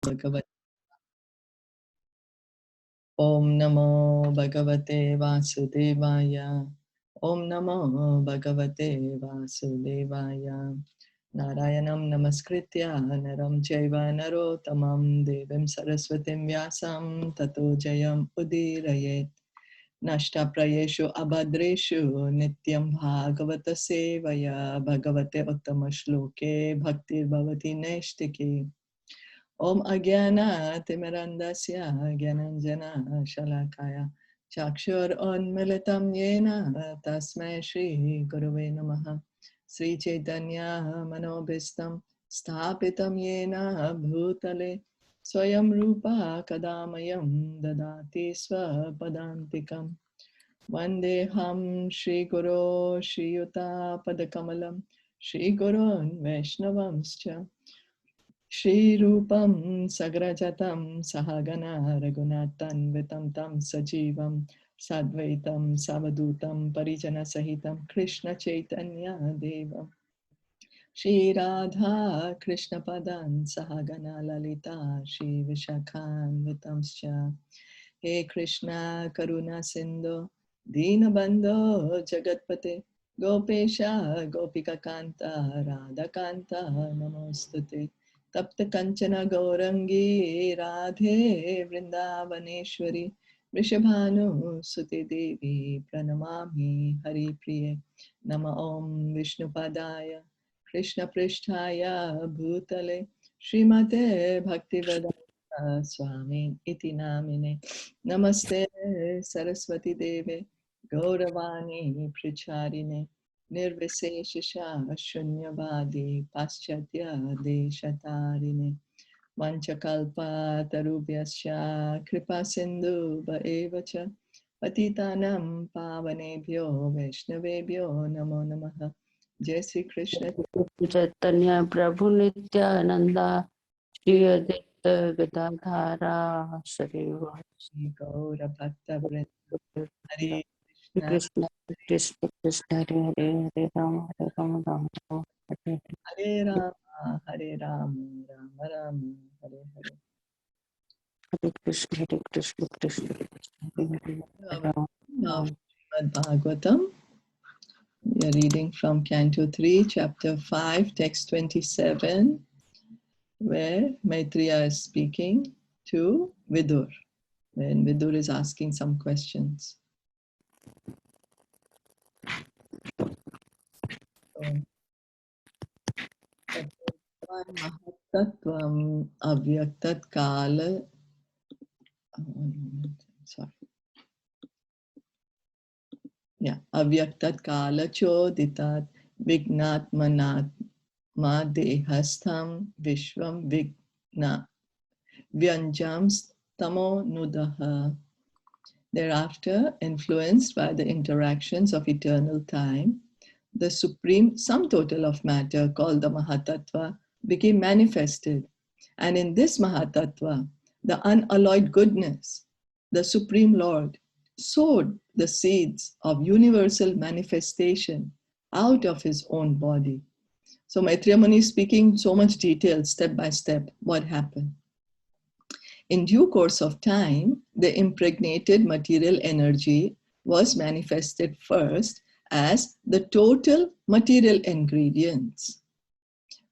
भगवते Om Namo Bhagavate Vasudevaya. Om Namo Bhagavate Vasudevaya. Narayanam Namaskritya Naram Chaiva Narottamam Devim Saraswatim Vyasam Tato Jayam Udirayet. Nashta Prayeshu Abhadreshu Nityam Bhagavata Sevaya Bhagavate Uttama Shloke Bhaktir Bhavati Neshtike. Om Agyana Timirandasya Gyananjana Shalakaya Chakshur Unmilitam Yena Tasmai Shri Gurave Namaha Sri Chaitanya Manobhistam Sthapitam Yena Bhutale Swayam Rupa Kadamayam Dadati Swapadantikam Vandeham Shri Guru Shri Yuta Padakamalam Shri Gurun Vaishnavamscha Shri Rupam Sagrajatam Sahagana Raghunathan Vitam Tam Sajivam Sadvaitam Savadutam Parijana Sahitam Krishna Chaitanya Devam Shri Radha Krishna Padan Sahagana Lalita Shri Vishakhan Vitamscha He Krishna Karuna Sindhu Dinabandho Jagatpate Gopesha Gopika Kanta Radha Kanta Namostute Tapta Kanchana Gaurangi Radhe Vrindavaneshwari Vrishabhanu Suti Devi Pranamami Hari Priye Nama Om Vishnupadaya Krishna Prishtaya Bhutale Srimate Bhaktivedanta Swami Iti Namine Namaste Saraswati Deve Gauravani Pricharine Nirvisesha Shunyavadi Paschatya Deshatarine Vanchakalpa Tarubhyascha Kripa Sindhu Bhaevacha Patitanam Pavanebhyo Vaishnavebhyo Namo Namaha Jai Sri Krishna Chaitanya Prabhu Nityananda Shri Advaita Gadadhara Shri Gaura Bhakta Vrinda Hare Krishna Krishna Krishna Hare Hare Hare Ram Ram Ram Hare Hare Rama Hare Rama Rama Rama Hare Hare. Hare Krishna Krishna Hare Hare Hare Ram Now, Ram Srimad Bhagavatam, we are reading from Canto 3, Chapter 5, Text 27, where Maitreya is speaking to Vidur, when Vidur is asking some questions. Mahattatvam avyaktat kala. Sorry. Yeah, avyaktat kala choditat vignatmanat ma dehastham vishvam vigna vyanjams tamo nudaha. Thereafter, influenced by the interactions of eternal time, the supreme sum total of matter called the Mahatattva became manifested. And in this Mahatattva, the unalloyed goodness, the Supreme Lord, sowed the seeds of universal manifestation out of his own body. So Maitreya Muni is speaking so much detail, step by step, what happened. In due course of time, the impregnated material energy was manifested first as the total material ingredients.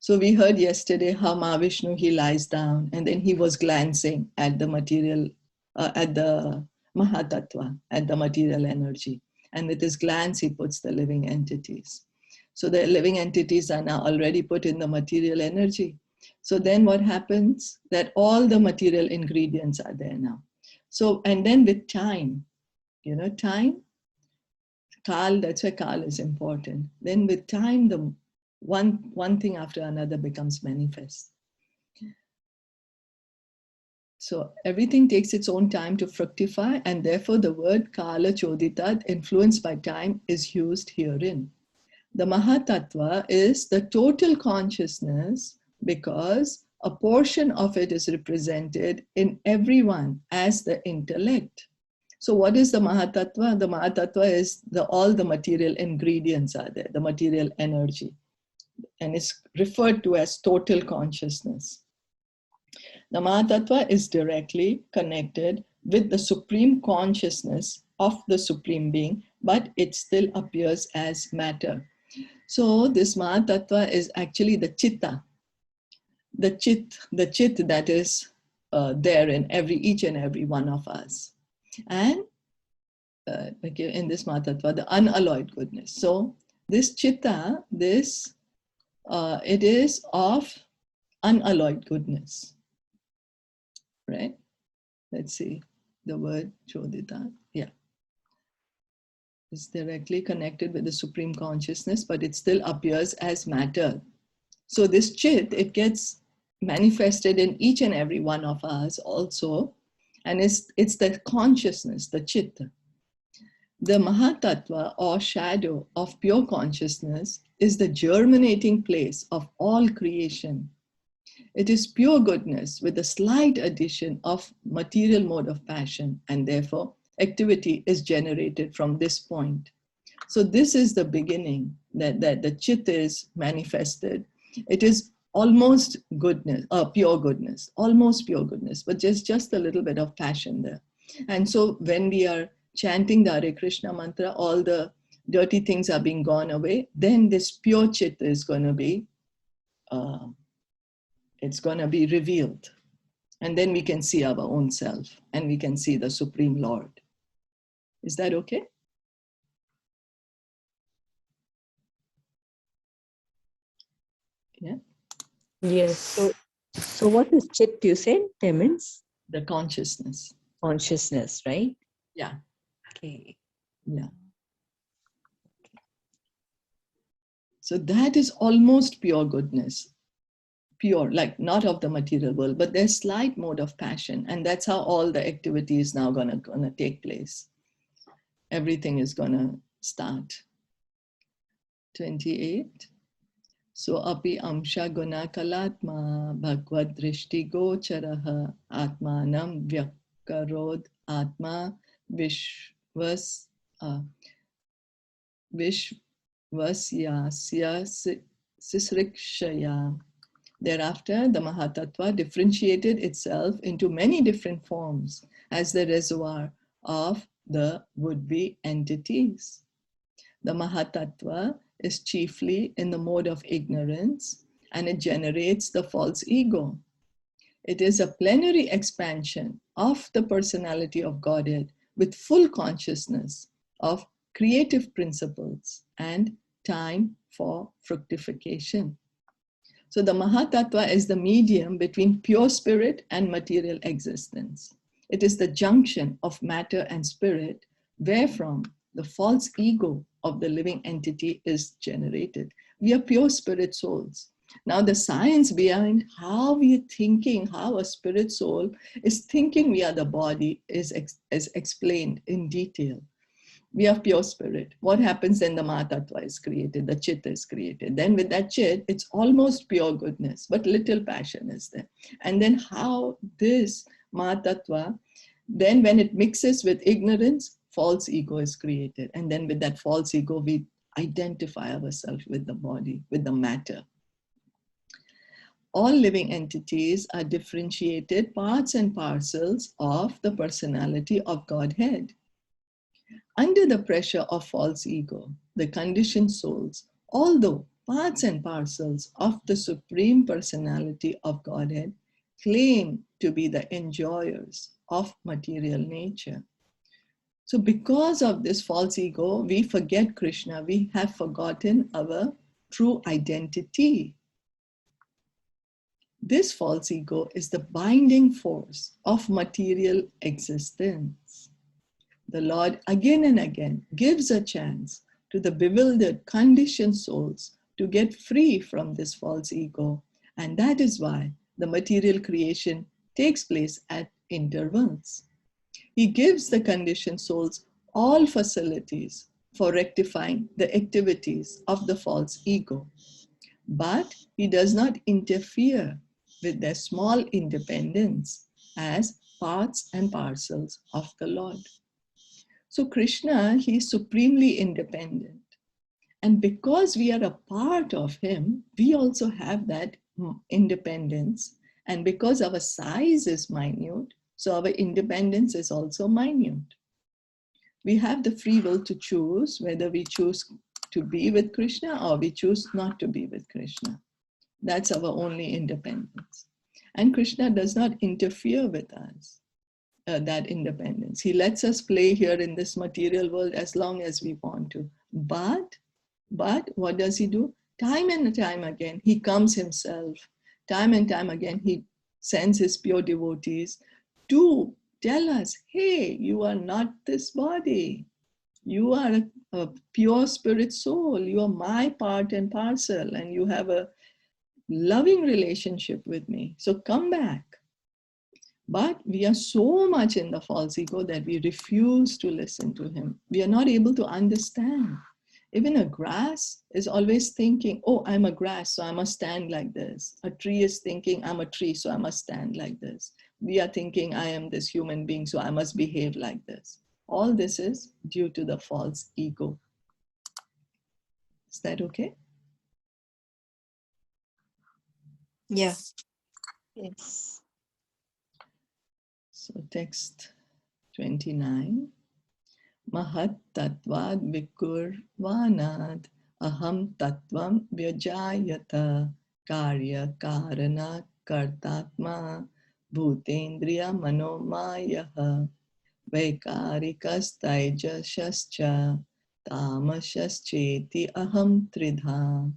So we heard yesterday how Mahavishnu, he lies down and then he was glancing at the material, at the Mahatattva, at the material energy. And with his glance, he puts the living entities. So the living entities are now already put in the material energy. So then what happens? That all the material ingredients are there now. So, and then with time, time, Kal, that's why Kal is important. Then with time, the one thing after another becomes manifest. So everything takes its own time to fructify, and therefore the word Kala Choditat, influenced by time, is used herein. The Mahatattva is the total consciousness because a portion of it is represented in everyone as the intellect. So what is the Mahatattva? The Mahatattva is all the material ingredients are there, the material energy. And it's referred to as total consciousness. The Mahatattva is directly connected with the supreme consciousness of the Supreme Being, but it still appears as matter. So this Mahatattva is actually the Chitta, the Chit that is there in each and every one of us. And in this Mahatattva, the unalloyed goodness. So this Chitta, it is of unalloyed goodness, right? Let's see the word Chodita. Yeah. It's directly connected with the Supreme Consciousness, but it still appears as matter. So this Chit, it gets manifested in each and every one of us also. And it's the consciousness, the Chitta. The Mahatattva or shadow of pure consciousness is the germinating place of all creation. It is pure goodness with a slight addition of material mode of passion, and therefore activity is generated from this point. So this is the beginning that the Chit is manifested. It is almost goodness, pure goodness, almost pure goodness, but just a little bit of passion there. And so when we are chanting the Hare Krishna mantra, all the dirty things are being gone away, then this pure Chit is going to be, it's going to be revealed. And then we can see our own self and we can see the Supreme Lord. Is that okay? Yeah. Yes. So what is Chit, you said? Means? The consciousness. Consciousness, right? Yeah. Okay. Yeah. So that is almost pure goodness. Pure, like not of the material world, but there's slight mode of passion. And that's how all the activity is now gonna take place. Everything is gonna start. 28. So api amsha guna kalatma bhagavad drishti gocharaha atmanam vyakarod atma vishvas vishvasyasya sisrikshaya. Thereafter, the Mahatattva differentiated itself into many different forms as the reservoir of the would-be entities. The Mahatattva is chiefly in the mode of ignorance, and it generates the false ego. It is a plenary expansion of the personality of Godhead with full consciousness of creative principles and time for fructification. So the Mahatattva is the medium between pure spirit and material existence. It is the junction of matter and spirit, wherefrom the false ego of the living entity is generated. We are pure spirit souls. Now the science behind how we are thinking, how a spirit soul is thinking we are the body is explained in detail. We are pure spirit. What happens then? The Mahatattva is created, the Chit is created. Then with that Chit, it's almost pure goodness, but little passion is there. And then how this Mahatattva, then when it mixes with ignorance, false ego is created. And then with that false ego, we identify ourselves with the body, with the matter. All living entities are differentiated parts and parcels of the personality of Godhead. Under the pressure of false ego, the conditioned souls, although parts and parcels of the Supreme Personality of Godhead, claim to be the enjoyers of material nature. So because of this false ego, we forget Krishna. We have forgotten our true identity. This false ego is the binding force of material existence. The Lord again and again gives a chance to the bewildered, conditioned souls to get free from this false ego. And that is why the material creation takes place at intervals. He gives the conditioned souls all facilities for rectifying the activities of the false ego. But he does not interfere with their small independence as parts and parcels of the Lord. So Krishna, he is supremely independent. And because we are a part of him, we also have that independence And because our size is minute, so our independence is also minute. We have the free will to choose whether we choose to be with Krishna or we choose not to be with Krishna. That's our only independence. And Krishna does not interfere with us, that independence. He lets us play here in this material world as long as we want to. But what does he do? Time and time again, he comes himself. Time and time again, he sends his pure devotees to tell us, hey, you are not this body. You are a pure spirit soul. You are my part and parcel, and you have a loving relationship with me. So come back. But we are so much in the false ego that we refuse to listen to him. We are not able to understand. Even a grass is always thinking, oh, I'm a grass, so I must stand like this. A tree is thinking, I'm a tree, so I must stand like this. We are thinking, I am this human being, so I must behave like this. All this is due to the false ego. Is that okay? Yeah. Yes. So text 29. Mahat tattvad vikurvanad aham tattvam vyajayata karya karana kartatma bhutendriya manomayaha vaikarikas taijashascha tamashascheti aham tridha.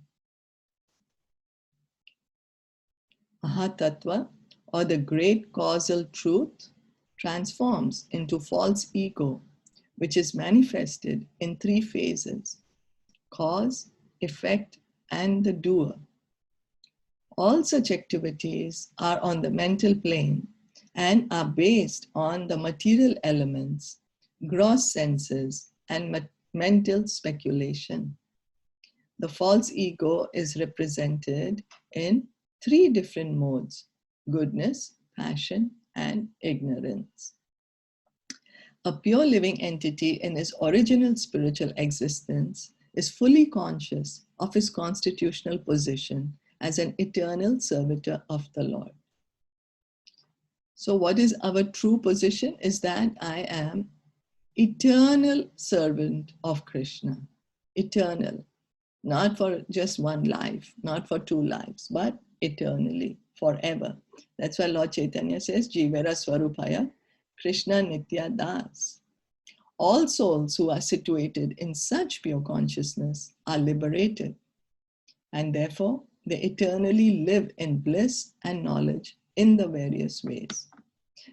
Mahatattva, or the great causal truth, transforms into false ego, which is manifested in three phases: cause, effect, and the doer. All such activities are on the mental plane and are based on the material elements, gross senses, and mental speculation. The false ego is represented in three different modes: goodness, passion, and ignorance. A pure living entity in his original spiritual existence is fully conscious of his constitutional position as an eternal servitor of the Lord. So what is our true position? Is that I am eternal servant of Krishna. Eternal. Not for just one life, not for 2 lives, but eternally, forever. That's why Lord Chaitanya says, Jivera Swarupaya Krishna Nitya Das. All souls who are situated in such pure consciousness are liberated, and therefore they eternally live in bliss and knowledge in the various ways.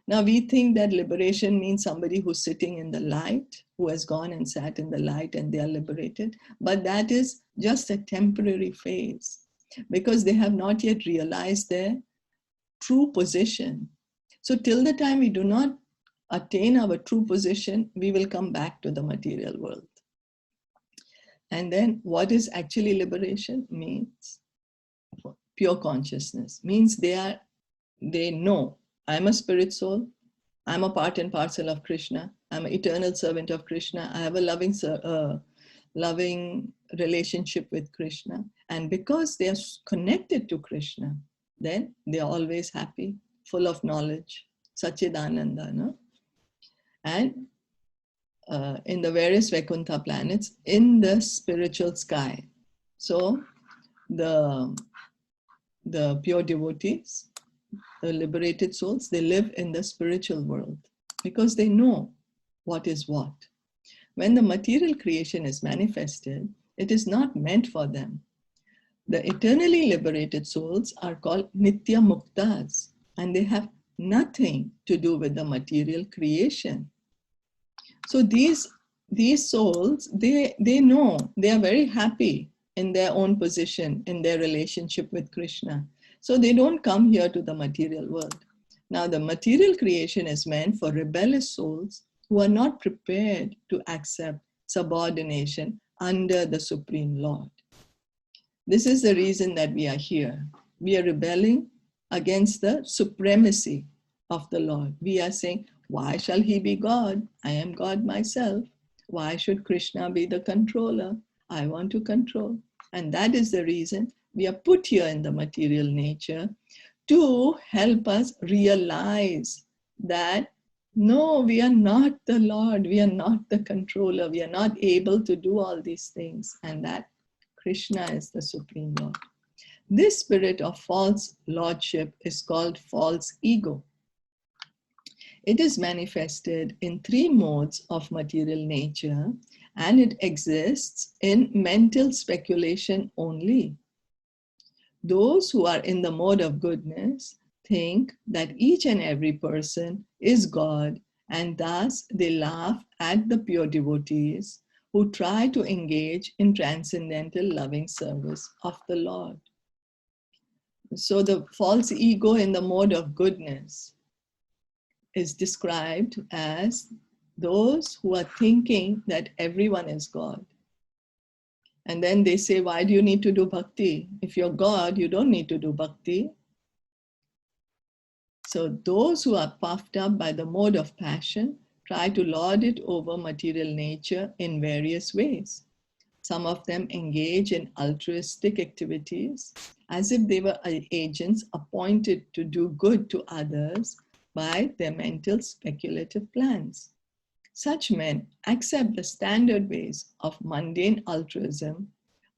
Now we think that liberation means somebody who's sitting in the light, who has gone and sat in the light and they are liberated, but that is just a temporary phase because they have not yet realized their true position. So till the time we do not attain our true position, we will come back to the material world. And then what is actually liberation? Means pure consciousness. Means they know, I'm a spirit soul, I'm a part and parcel of Krishna, I'm an eternal servant of Krishna, I have a loving relationship with Krishna. And because they are connected to Krishna, then they are always happy, full of knowledge, Satchidananda, no? And in the various Vaikuntha planets, in the spiritual sky. So the pure devotees, the liberated souls, they live in the spiritual world because they know what is what. When the material creation is manifested, it is not meant for them. The eternally liberated souls are called Nitya Muktas, and they have nothing to do with the material creation. So these souls, they know, they are very happy in their own position, in their relationship with Krishna. So they don't come here to the material world. Now the material creation is meant for rebellious souls who are not prepared to accept subordination under the Supreme Lord. This is the reason that we are here. We are rebelling against the supremacy of the Lord. We are saying, why shall he be God? I am God myself. Why should Krishna be the controller? I want to control. And that is the reason we are put here in the material nature to help us realize that no, we are not the Lord, we are not the controller, we are not able to do all these things, and that Krishna is the Supreme Lord. This spirit of false lordship is called false ego. It is manifested in 3 modes of material nature, and it exists in mental speculation only. Those who are in the mode of goodness think that each and every person is God, and thus they laugh at the pure devotees who try to engage in transcendental loving service of the Lord. So the false ego in the mode of goodness is described as those who are thinking that everyone is God. And then they say, why do you need to do bhakti? If you're God, you don't need to do bhakti. So those who are puffed up by the mode of passion try to lord it over material nature in various ways. Some of them engage in altruistic activities as if they were agents appointed to do good to others by their mental speculative plans. Such men accept the standard ways of mundane altruism,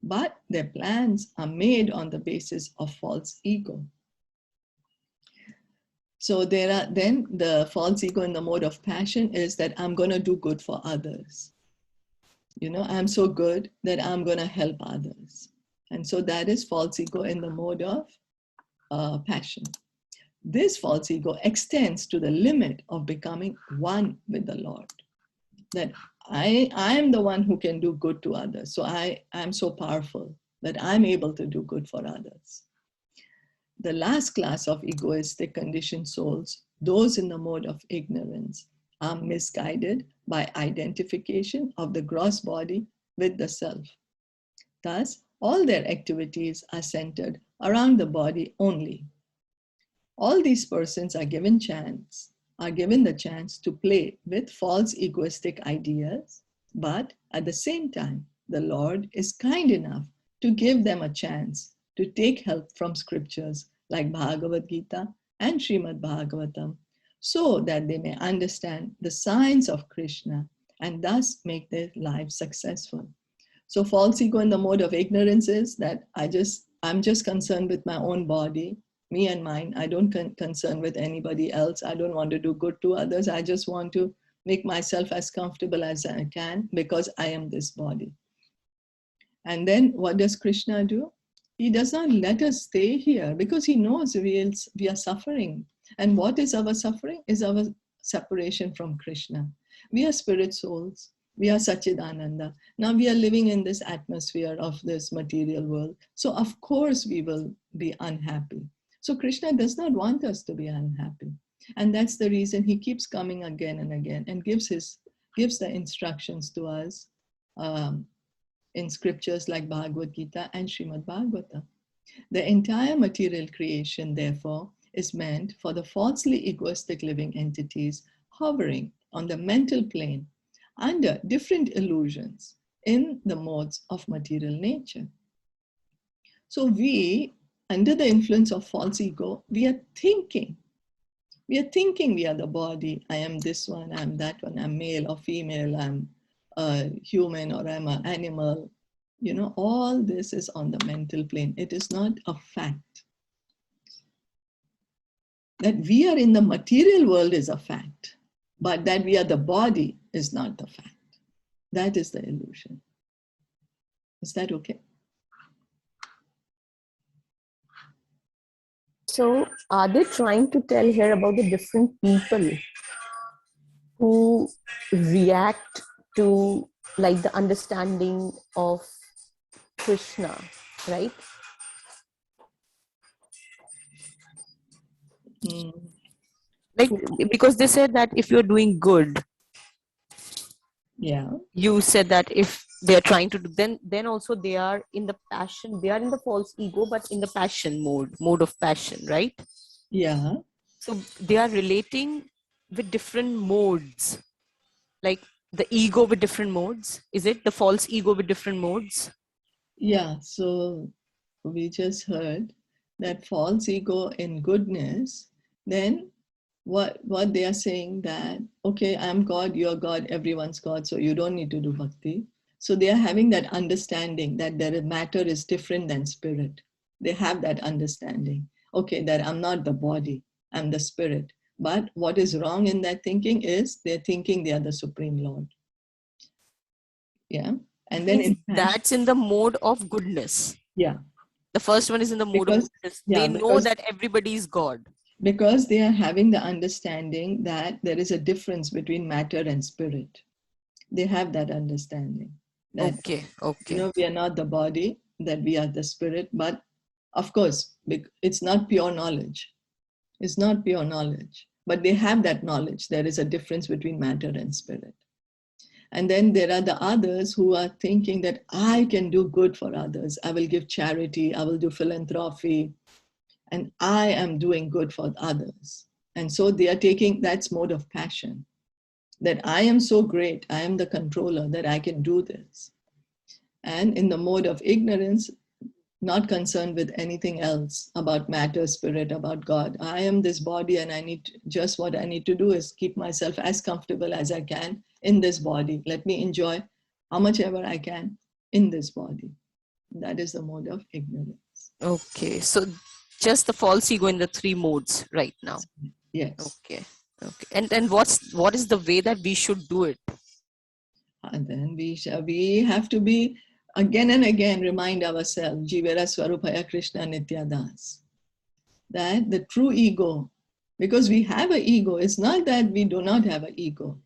but their plans are made on the basis of false ego. So there are then the false ego in the mode of passion is that I'm going to do good for others. You know, I'm so good that I'm going to help others. And so that is false ego in the mode of passion. This false ego extends to the limit of becoming one with the Lord. That I am the one who can do good to others. So I'm so powerful that I'm able to do good for others. The last class of egoistic conditioned souls, those in the mode of ignorance, are misguided by identification of the gross body with the self. Thus, all their activities are centered around the body only. All these persons are given the chance to play with false egoistic ideas, but at the same time, the Lord is kind enough to give them a chance to take help from scriptures like Bhagavad Gita and Srimad Bhagavatam, so that they may understand the signs of Krishna and thus make their lives successful. So false ego in the mode of ignorance is that I'm just concerned with my own body, me and mine. I don't concern with anybody else. I don't want to do good to others. I just want to make myself as comfortable as I can because I am this body. And then what does Krishna do? He does not let us stay here because he knows we are suffering. And what is our suffering? Is our separation from Krishna. We are spirit souls. We are Sachidananda. Now we are living in this atmosphere of this material world. So of course we will be unhappy. So Krishna does not want us to be unhappy. And that's the reason he keeps coming again and again and gives the instructions to us in scriptures like Bhagavad Gita and Srimad Bhagavatam. The entire material creation, therefore, is meant for the falsely egoistic living entities hovering on the mental plane under different illusions in the modes of material nature. So we, under the influence of false ego, we are thinking we are the body. I am this one, I'm that one, I'm male or female, I'm a human or I'm an animal. You know, all this is on the mental plane. It is not a fact. That we are in the material world is a fact, but that we are the body is not the fact. That is the illusion. Is that okay? So are they trying to tell here about the different people who react to like the understanding of Krishna, right? Like, because they said that if you're doing good, yeah, you said that if they're trying to do, then also they are in the passion, they are in the false ego, but in the passion mode of passion, right? yeah. So they are relating with different modes, like the ego with different modes. Is it the false ego with different modes? Yeah, so we just heard that false ego in goodness, then what they are saying that, okay, I'm God, you're God, everyone's God, so you don't need to do bhakti. So they are having that understanding that their matter is different than spirit. They have that understanding. Okay, that I'm not the body, I'm the spirit. But what is wrong in that thinking is they're thinking they are the Supreme Lord. Yeah. And then Means that's in the mode of goodness. yeah. The first one is in the mode Because, of goodness. yeah, They know that everybody is God. Because they are having the understanding that there is a difference between matter and spirit. They have that understanding. That, Okay. we are not the body, that we are the spirit. But of course, it's not pure knowledge. It's not pure knowledge. But they have that knowledge. There is a difference between matter and spirit. And then there are the others who are thinking that I can do good for others. I will give charity. I will do philanthropy. And I am doing good for others. And so they are taking that mode of passion, that I am so great, I am the controller, that I can do this. And in the mode of ignorance, not concerned with anything else about matter, spirit, about God. I am this body and just what I need to do is keep myself as comfortable as I can in this body. Let me enjoy how much ever I can in this body. That is the mode of ignorance. Okay. So just the false ego in the three modes right now. Yes. Okay. And then what is the way that we should do it? And then we have to be again and again remind ourselves, Jivera Swarupaya Krishna Nityadas, that the true ego, because we have an ego, it's not that we do not have an ego.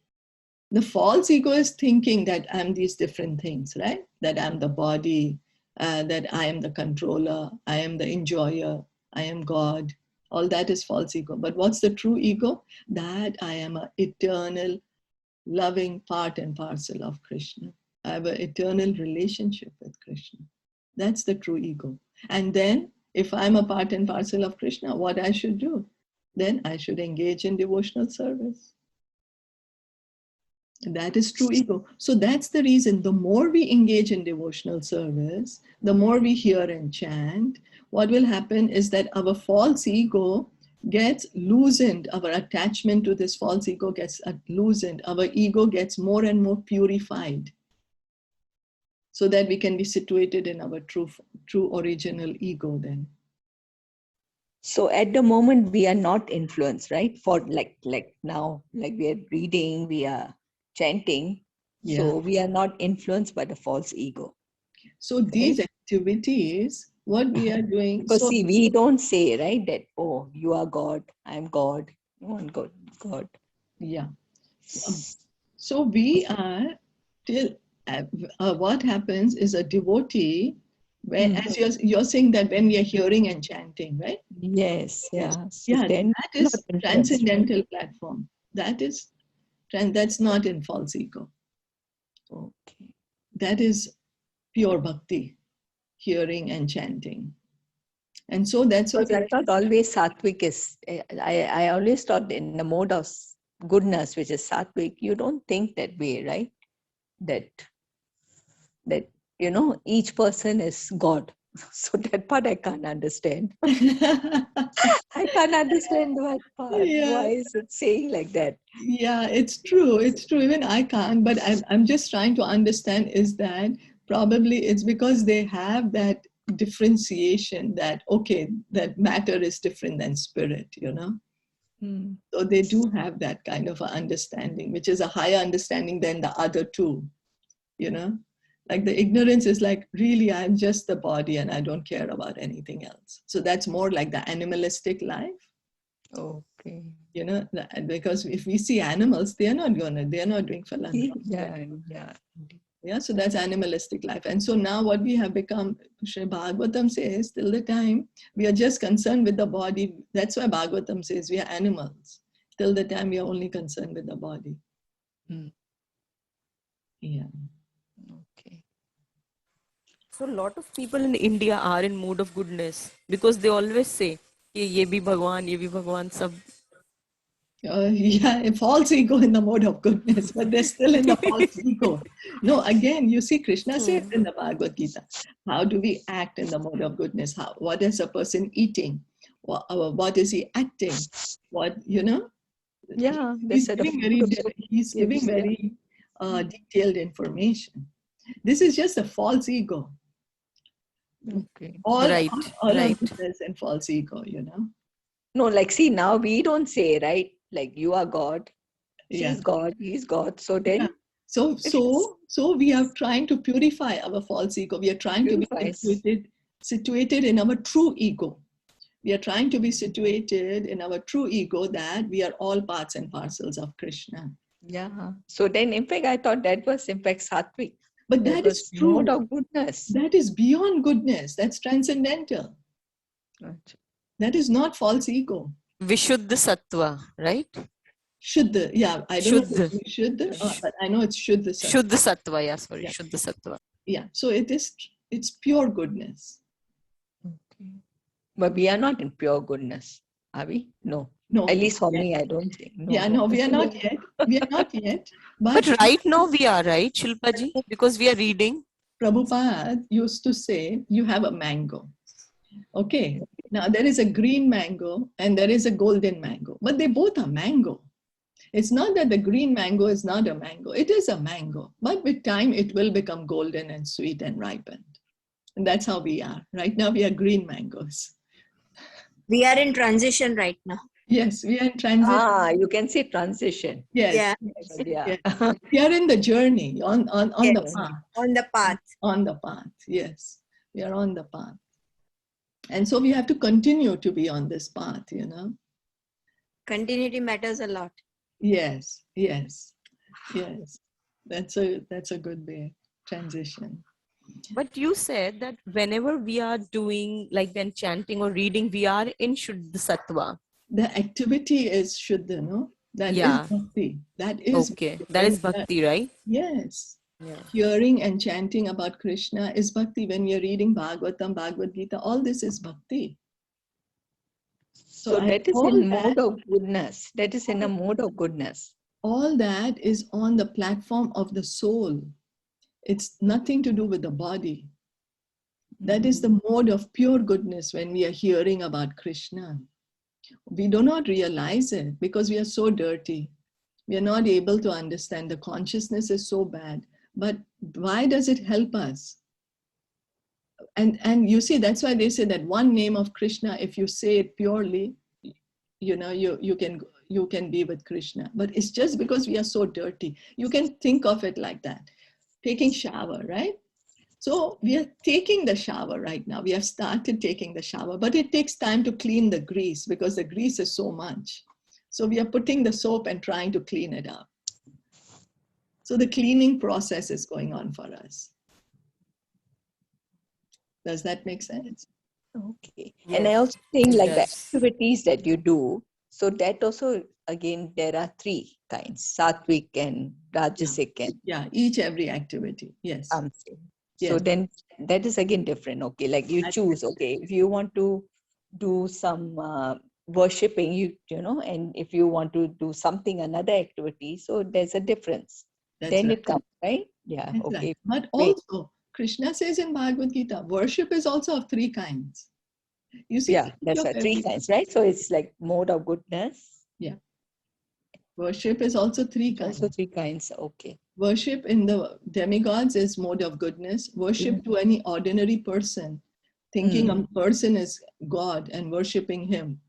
The false ego is thinking that I'm these different things, right? That I'm the body, that I am the controller, I am the enjoyer, I am God. All that is false ego. But what's the true ego? That I am an eternal, loving part and parcel of Krishna. I have an eternal relationship with Krishna. That's the true ego. And then, if I'm a part and parcel of Krishna, what I should do? Then I should engage in devotional service. That is true ego. So that's the reason the more we engage in devotional service, the more we hear and chant, what will happen is that our false ego gets loosened, our attachment to this false ego gets loosened, our ego gets more and more purified so that we can be situated in our true original ego then. So at the moment we are not influenced, right? For like now, like we are reading, we are chanting. Yeah. So we are not influenced by the false ego. So these activities, what we are doing. Because see, we don't say, right, that, oh, you are God, I'm God, you want God. Yeah. So we are till what happens is a devotee, when, as you're saying that when we are hearing and chanting, right? Yes, yeah. So Yeah, then that is not transcendental platform. That's not in false ego. Okay. That is pure bhakti, hearing and chanting. And so that's what I thought always sattvic is, I always thought in the mode of goodness, which is sattvic, you don't think that way, right? That each person is God. So that part I can't understand. I can't understand that part. Yeah. Why is it saying like that? Yeah, it's true. It's true. Even I can't, but I'm just trying to understand is that probably it's because they have that differentiation that, okay, that matter is different than spirit, So they do have that kind of an understanding, which is a higher understanding than the other two, Like the ignorance is like, really, I'm just the body and I don't care about anything else. So that's more like the animalistic life. Okay. Because if we see animals, they're not doing philanthropy. Yeah, so that's animalistic life. And so now what we have become, Sri Bhagavatam says, till the time we are just concerned with the body. That's why Bhagavatam says we are animals. Till the time we are only concerned with the body. Yeah. Okay. So a lot of people in India are in mood of goodness because they always say, ye bhi Bhagwan, sab. Yeah, a false ego in the mode of goodness, but they're still in the false ego. No, again, you see, Krishna says in the Bhagavad Gita, how do we act in the mode of goodness? What is a person eating? What is he acting? What, Yeah, the he's set of giving food also he's giving gives, yeah. very detailed information. This is just a false ego. Okay. All Right, of right. this is in false ego, No, like, see, now we don't say, right? Like, you are God, Yeah. she's God, he's God. So then Yeah. So we are trying to purify our false ego. We are trying to be purifies. situated in our true ego. We are trying to be situated in our true ego that we are all parts and parcels of Krishna. Yeah. So then, in fact, I thought that was, in fact, sattvic. But that is was true. mode of goodness. That is beyond goodness. That's transcendental. Right. That is not false ego. Vishuddha Sattva, right? Shuddha. Yeah, I don't know Shuddha. if it's Shuddha, but I know it's Shuddha. Sattva. Shuddha Sattva, yeah, sorry, Yeah. Shuddha Sattva. Yeah. So it's pure goodness. Okay. But we are not in pure goodness, are we? No. No. At least for Yeah. me, I don't think. No, we are not yet. We are not yet. But right now we are, right, Shilpaji? Because we are reading. Prabhupada used to say, you have a mango. Okay. Now there is a green mango and there is a golden mango, but they both are mango. It's not that the green mango is not a mango. It is a mango, but with time it will become golden and sweet and ripened. And that's how we are. Right now we are green mangoes. We are in transition right now. Yes, we are in transition. Ah, you can say transition. Yes. Yeah. Yeah. Yes. We are in the journey, on Yes. the path. On the path. On the path, yes. We are on the path. And so we have to continue to be on this path, Continuity matters a lot. Yes, yes, yes. That's a good way. Transition. But you said that whenever we are doing, like when chanting or reading, we are in Shuddha Sattva. The activity is Shuddha, no? That Yeah. is bhakti. That is Okay, that is bhakti, right? Yes. Yeah. Hearing and chanting about Krishna is bhakti. When you're reading Bhagavatam, Bhagavad Gita, all this is bhakti. So I- that is all in that- mode of goodness. That is in a mode of goodness. All that is on the platform of the soul. It's nothing to do with the body. That is the mode of pure goodness when we are hearing about Krishna. We do not realize it because we are so dirty. We are not able to understand. The consciousness is so bad. But why does it help us? And you see, that's why they say that one name of Krishna, if you say it purely, you can be with Krishna. But it's just because we are so dirty. You can think of it like that. Taking shower, right? So we are taking the shower right now. We have started taking the shower, but it takes time to clean the grease because the grease is so much. So we are putting the soap and trying to clean it up. So the cleaning process is going on for us. Does that make sense? Okay. And I also think like the activities that you do, so that also, again, there are three kinds, sattvic and rajasic and Yeah, every activity. Yes. tamasic. Yes. So then that is again different. Okay, like you choose, okay, if you want to do some worshipping, and if you want to do something, another activity, so there's a difference. That's Then right. it comes, right? Yeah, That's okay. right. But Wait. also, Krishna says in Bhagavad Gita, worship is also of three kinds. You see, Yeah, that's right. Three kinds, right? So it's like mode of goodness. Yeah. Worship is also three kinds. Also three kinds. Okay. Worship in the demigods is mode of goodness. Worship to any ordinary person, thinking a person is God and worshiping him.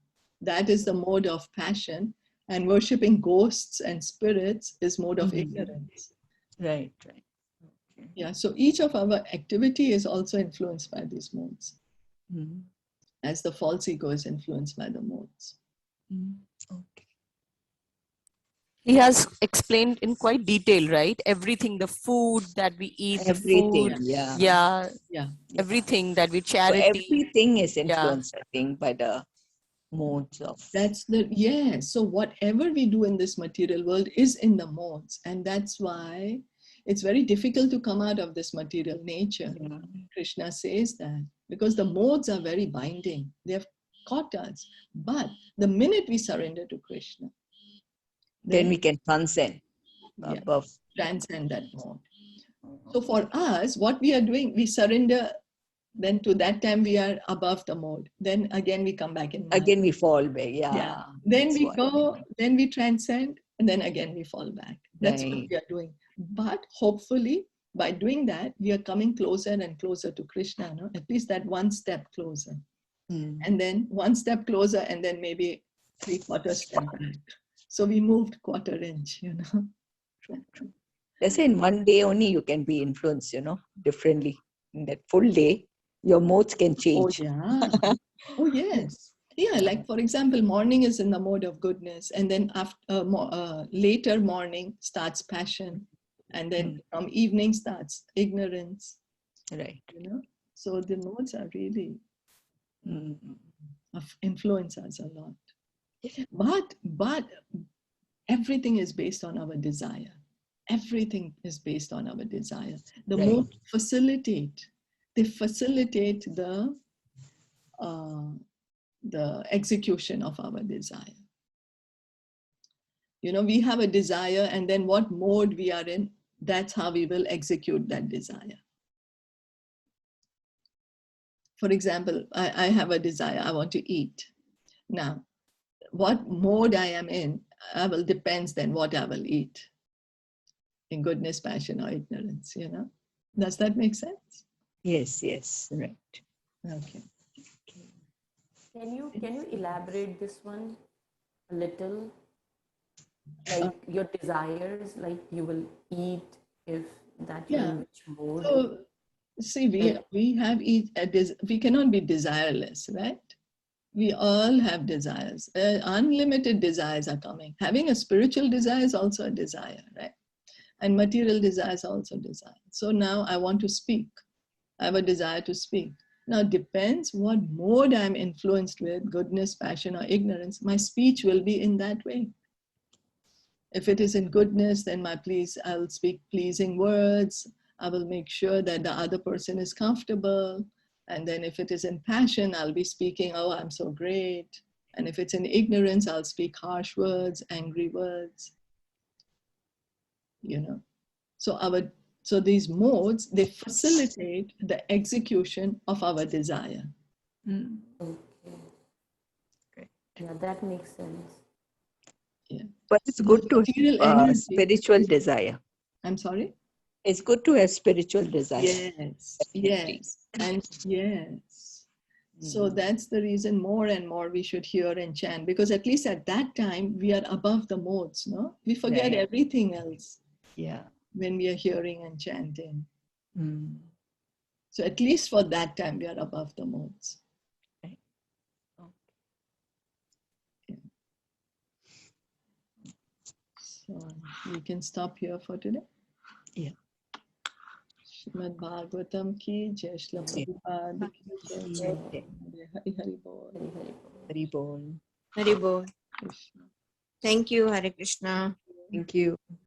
That is the mode of passion. And worshiping ghosts and spirits is mode of ignorance. Right, right. Okay. Yeah, so each of our activity is also influenced by these modes, as the false ego is influenced by the modes. Okay. He has explained in quite detail, right? Everything, the food that we eat, Everything, the food, yeah. Yeah. everything that we So charity. everything is influenced, I think, by the modes of. So whatever we do in this material world is in the modes, and that's why it's very difficult to come out of this material nature. Yeah. Krishna says that because the modes are very binding. They have caught us. But the minute we surrender to Krishna, Then we can transcend Yeah. above. transcend that mode. So for us, what we are doing, we surrender. Then to that time we are above the mode. Then again we come back in mind. Again we fall back. Yeah. Yeah. Then that's we what. go, then we transcend, and then again we fall back. That's what Right. we are doing. But hopefully, by doing that, we are coming closer and closer to Krishna. No? At least that one step closer, Mm. and then one step closer, and then maybe 3/4 step back. So we moved 1/4 inch. True, true. They say in one day only you can be influenced, differently. In that full day, your modes can Oh change. yeah. Oh yes. Yeah, like for example, morning is in the mode of goodness, and then after later morning starts passion, and then from evening starts ignorance. Right. So the modes are really Mm. influence us a lot. But everything is based on our desire. Everything is based on our desire. The Right. modes facilitate the execution of our desire. We have a desire, and then what mode we are in, that's how we will execute that desire. For example, I have a desire, I want to eat. Now, what mode I am in, depends then what I will eat. In goodness, passion, or ignorance, Does that make sense? Yes, right. Okay. Can you elaborate this one a little? Like your desires, like you will eat if that you're in which mode? So, see, we cannot be desireless, right? We all have desires. Unlimited desires are coming. Having a spiritual desire is also a desire, right? And material desires are also desire. So now I want to speak. I have a desire to speak. Now it depends what mode I'm influenced with, goodness, passion, or ignorance. My speech will be in that way. If it is in goodness, then I'll speak pleasing words. I will make sure that the other person is comfortable. And then if it is in passion, I'll be speaking, oh, I'm so great. And if it's in ignorance, I'll speak harsh words, angry words. So these modes, they facilitate the execution of our desire. Mm. Okay. Great. Yeah, that makes sense. Yeah. But it's good to Material have energy. spiritual desire. I'm sorry? It's good to have spiritual desire. Yes, yes, and yes. So that's the reason more and more we should hear and chant, because at least at that time we are above the modes, no? We forget Right. everything else Yeah. when we are hearing and chanting. Mm. So at least for that time we are above the modes. Right. Yeah. So we can stop here for today. Yeah. Srimad Bhagavatam ki jai, Srila Prabhupada ki jai. Hari Hari Bol. Hari Bol. Hari Bol. Krishna. Thank you, Hare Krishna. Thank you.